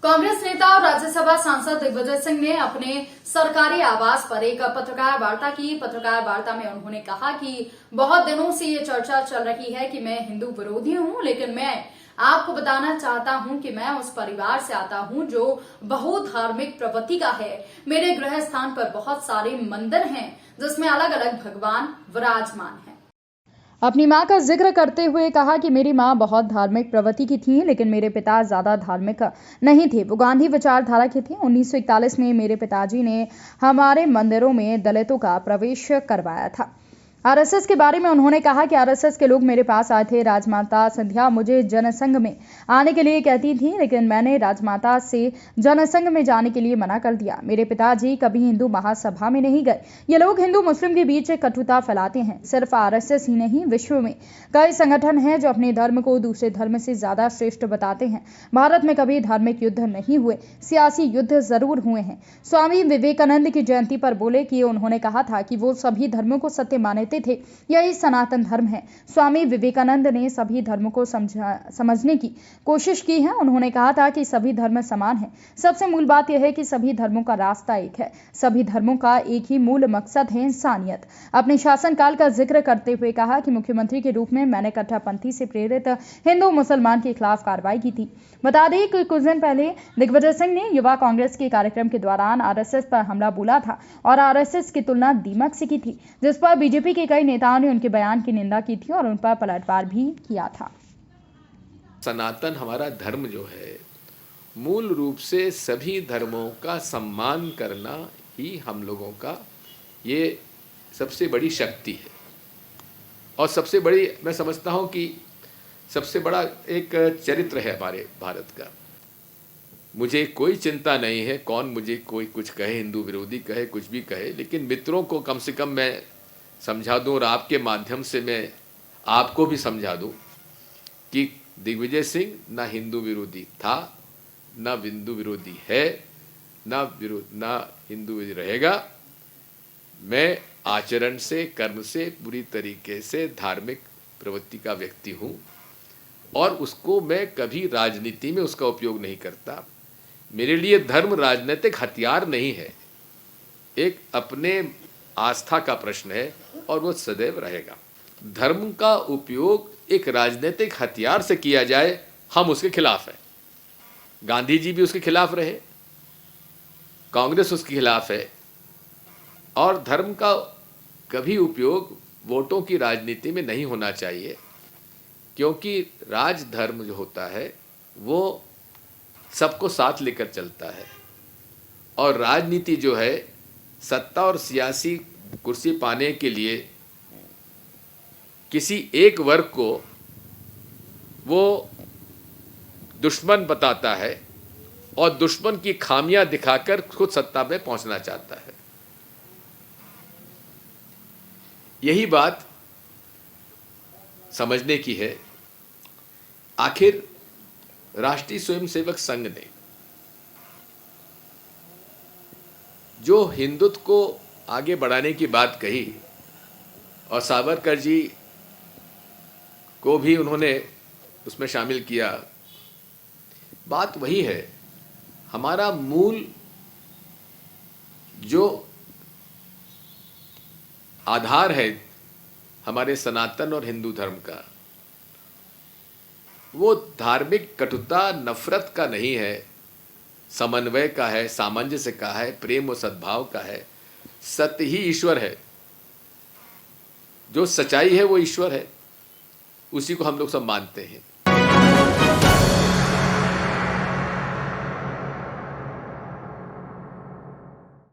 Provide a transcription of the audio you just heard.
कांग्रेस नेता और राज्यसभा सांसद दिग्विजय सिंह ने अपने सरकारी आवास पर एक पत्रकार वार्ता की। पत्रकार वार्ता में उन्होंने कहा कि बहुत दिनों से ये चर्चा चल रही है कि मैं हिंदू विरोधी हूं, लेकिन मैं आपको बताना चाहता हूं कि मैं उस परिवार से आता हूं जो बहुधार्मिक प्रवृत्ति का है। मेरे गृह स्थान पर बहुत सारे मंदिर हैं जिसमें अलग अलग भगवान विराजमान हैं। अपनी मां का जिक्र करते हुए कहा कि मेरी मां बहुत धार्मिक प्रवृत्ति की थी, लेकिन मेरे पिता ज्यादा धार्मिक नहीं थे। वो गांधी विचारधारा के थे। 1941 में मेरे पिताजी ने हमारे मंदिरों में दलितों का प्रवेश करवाया था। आरएसएस के बारे में उन्होंने कहा कि आरएसएस के लोग मेरे पास आए थे। राजमाता सिंधिया मुझे जनसंघ में आने के लिए कहती थी, लेकिन मैंने राजमाता से जनसंघ में जाने के लिए मना कर दिया। मेरे पिताजी कभी हिंदू महासभा में नहीं गए। ये लोग हिंदू मुस्लिम के बीच कटुता फैलाते हैं। सिर्फ आरएसएस ही नहीं, विश्व में कई संगठन हैं जो अपने धर्म को दूसरे धर्म से ज्यादा श्रेष्ठ बताते हैं। भारत में कभी धार्मिक युद्ध नहीं हुए, सियासी युद्ध जरूर हुए हैं। स्वामी विवेकानंद की जयंती पर बोले कि उन्होंने कहा था कि वो सभी धर्मों को सत्य माने थे। यही सनातन धर्म है। स्वामी विवेकानंद ने सभी धर्मों को समझने की कोशिश की है। उन्होंने कहा था कि सभी धर्म समान हैं। सबसे मूल बात यह है कि सभी धर्मों का रास्ता एक है। सभी धर्मों का एक ही मूल मकसद है, इंसानियत। अपने शासनकाल का जिक्र करते हुए कहा कि मुख्यमंत्री के रूप में मैंने कट्टरपंथी से प्रेरित हिंदू मुसलमान के खिलाफ कार्रवाई की थी। बता दें कि कुछ दिन पहले दिग्विजय सिंह ने युवा कांग्रेस के कार्यक्रम के दौरान आरएसएस पर हमला बोला था और आरएसएस की तुलना दीमक से की थी, जिस पर बीजेपी के कई नेताओं ने उनके बयान की निंदा की थी और उन पर पलटवार भी किया था। सनातन हमारा धर्म जो है, मूल रूप से सभी धर्मों का सम्मान करना ही हम लोगों का ये सबसे बड़ी शक्ति है। और सबसे बड़ी, मैं समझता हूँ कि सबसे बड़ा एक चरित्र है हमारे भारत का। मुझे कोई चिंता नहीं है कौन मुझे कोई कुछ कहे, हिंदू विरोधी कहे, कुछ भी कहे, लेकिन मित्रों को कम से कम मैं समझा दूं और आपके माध्यम से मैं आपको भी समझा दूं कि दिग्विजय सिंह ना हिंदू विरोधी था, ना हिंदू विरोधी है, ना हिंदू विरोधी रहेगा। मैं आचरण से, कर्म से पूरी तरीके से धार्मिक प्रवृत्ति का व्यक्ति हूं और उसको मैं कभी राजनीति में उसका उपयोग नहीं करता। मेरे लिए धर्म राजनीतिक हथियार नहीं है, एक अपने आस्था का प्रश्न है और वो सदैव रहेगा। धर्म का उपयोग एक राजनीतिक हथियार से किया जाए, हम उसके खिलाफ हैं। गांधी जी भी उसके खिलाफ रहे, कांग्रेस उसके खिलाफ है। और धर्म का कभी उपयोग वोटों की राजनीति में नहीं होना चाहिए, क्योंकि राजधर्म जो होता है वो सबको साथ लेकर चलता है और राजनीति जो है सत्ता और सियासी कुर्सी पाने के लिए किसी एक वर्ग को वो दुश्मन बताता है और दुश्मन की खामियां दिखाकर खुद सत्ता में पहुंचना चाहता है। यही बात समझने की है। आखिर राष्ट्रीय स्वयंसेवक संघ ने जो हिंदुत्व को आगे बढ़ाने की बात कही और सावरकर जी को भी उन्होंने उसमें शामिल किया, बात वही है। हमारा मूल जो आधार है हमारे सनातन और हिंदू धर्म का, वो धार्मिक कटुता, नफरत का नहीं है, समन्वय का है, सामंजस्य का है, प्रेम और सद्भाव का है। सत्य ही ईश्वर है, जो सच्चाई है वो ईश्वर है, उसी को हम लोग सब मानते हैं।